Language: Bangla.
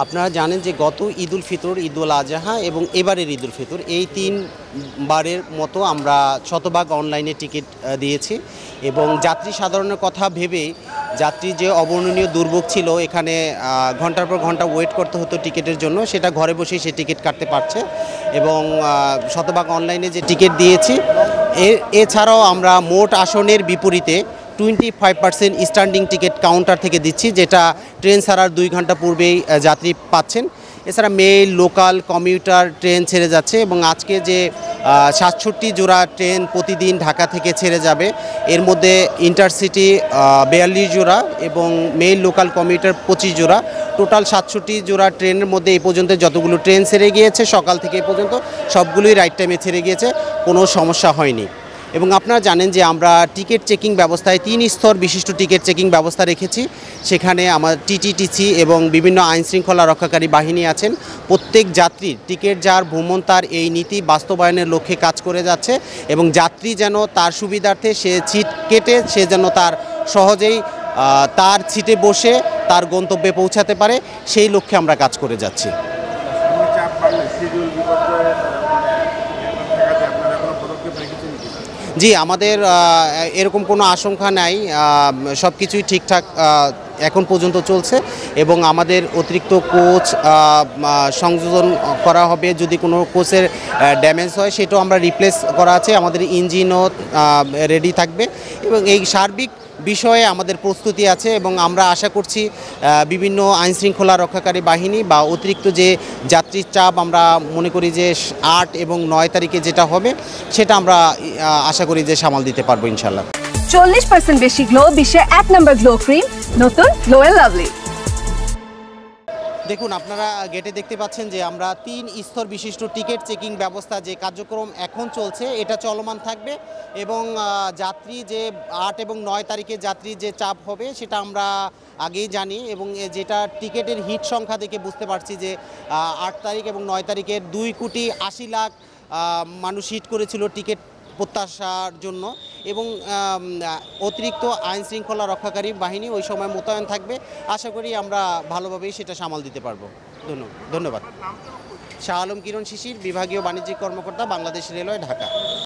আপনারা জানেন যে গত ঈদুল ফিতর, ঈদুল আজহা এবং এবারের ঈদুল ফিতর এই ৩ বারের মতো আমরা শতভাগ অনলাইনে টিকিট দিয়েছি এবং যাত্রী সাধারণের কথা ভেবেই যাত্রী যে অবর্ণনীয় দুর্ভোগ ছিল, এখানে ঘন্টার পর ঘন্টা ওয়েট করতে হতো টিকিটের জন্য, সেটা ঘরে বসেই সে টিকিট কাটতে পারছে এবং শতভাগ অনলাইনে যে টিকিট দিয়েছি এছাড়াও আমরা মোট আসনের বিপরীতে 25% স্ট্যান্ডিং টিকিট কাউন্টার থেকে দিচ্ছি, যেটা ট্রেন ছাড়ার 2 ঘন্টা পূর্বেই যাত্রী পাচ্ছেন। এছাড়া মেল, লোকাল, কমিউটার ট্রেন ছেড়ে যাচ্ছে এবং আজকে যে 67 জোড়া ট্রেন প্রতিদিন ঢাকা থেকে ছেড়ে যাবে, এর মধ্যে ইন্টারসিটি 42 জোড়া এবং মেল, লোকাল, কমিউটার 25 জোড়া, টোটাল 67 জোড়া ট্রেনের মধ্যে এই পর্যন্ত যতগুলো ট্রেন ছেড়ে গিয়েছে সকাল থেকে এই পর্যন্ত সবগুলোই রাইট টাইমে ছেড়ে গিয়েছে, কোনো সমস্যা হয়নি। এবং আপনারা জানেন যে আমরা টিকিট চেকিং ব্যবস্থায় 3 স্তর বিশিষ্ট টিকিট চেকিং ব্যবস্থা রেখেছি। সেখানে আমার টিটিটিসি এবং বিভিন্ন আইনশৃঙ্খলা রক্ষাকারী বাহিনী আছেন। প্রত্যেক যাত্রীর টিকিট যার ভ্রমণ তার এই নীতি বাস্তবায়নের লক্ষ্যে কাজ করে যাচ্ছে এবং যাত্রী যেন তার সুবিধার্থে সে সিট কেটে সে যেন তার সহজেই তার সিটে বসে তার গন্তব্যে পৌঁছাতে পারে, সেই লক্ষ্যে আমরা কাজ করে যাচ্ছি। জি, আমাদের এরকম কোনো আশঙ্কা নাই, সব কিছুই ঠিকঠাক এখন পর্যন্ত চলছে এবং আমাদের অতিরিক্ত কোচ সংযোজন করা হবে। যদি কোনো কোচের ড্যামেজ হয় সেটাও আমরা রিপ্লেস করা আছে, আমাদের ইঞ্জিনও রেডি থাকবে এবং এই সার্বিক বিষয়ে আমাদের প্রস্তুতি আছে এবং আমরা আশা করছি বিভিন্ন আইনশৃঙ্খলা রক্ষাকারী বাহিনী বা অতিরিক্ত যে যাত্রীর চাপ আমরা মনে করি যে 8 এবং 9 তারিখে যেটা হবে সেটা আমরা আশা করি যে সামাল দিতে পারবো ইনশাল্লাহ। 40% বেশি গ্লো, বিশ্বের 1 নম্বর গ্লো ক্রিম, নতুন গ্লো এন্ড লাভলি। দেখুন, আপনারা গেটে দেখতে পাচ্ছেন যে আমরা 3 স্তর বিশিষ্ট টিকিট চেকিং ব্যবস্থা যে কার্যক্রম এখন চলছে এটা চলমান থাকবে এবং যাত্রী যে 8 এবং 9 তারিখে যাত্রী যে চাপ হবে সেটা আমরা আগেই জানি এবং যেটা টিকিটের হিট সংখ্যা দেখে বুঝতে পারছি যে 8 তারিখ এবং 9 তারিখের 2,80,00,000 মানুষ হিট করেছিল টিকিট প্রত্যাশার জন্য এবং অতিরিক্ত আইন শৃঙ্খলা রক্ষাকারী বাহিনী ওই সময় মোতায়েন থাকবে। আশা করি আমরা ভালোভাবেই সেটা সামাল দিতে পারবো। ধন্যবাদ। শাহ আলম কিরণ শিশির, বিভাগীয় বাণিজ্যিক কর্মকর্তা, বাংলাদেশ রেলওয়ে, ঢাকা।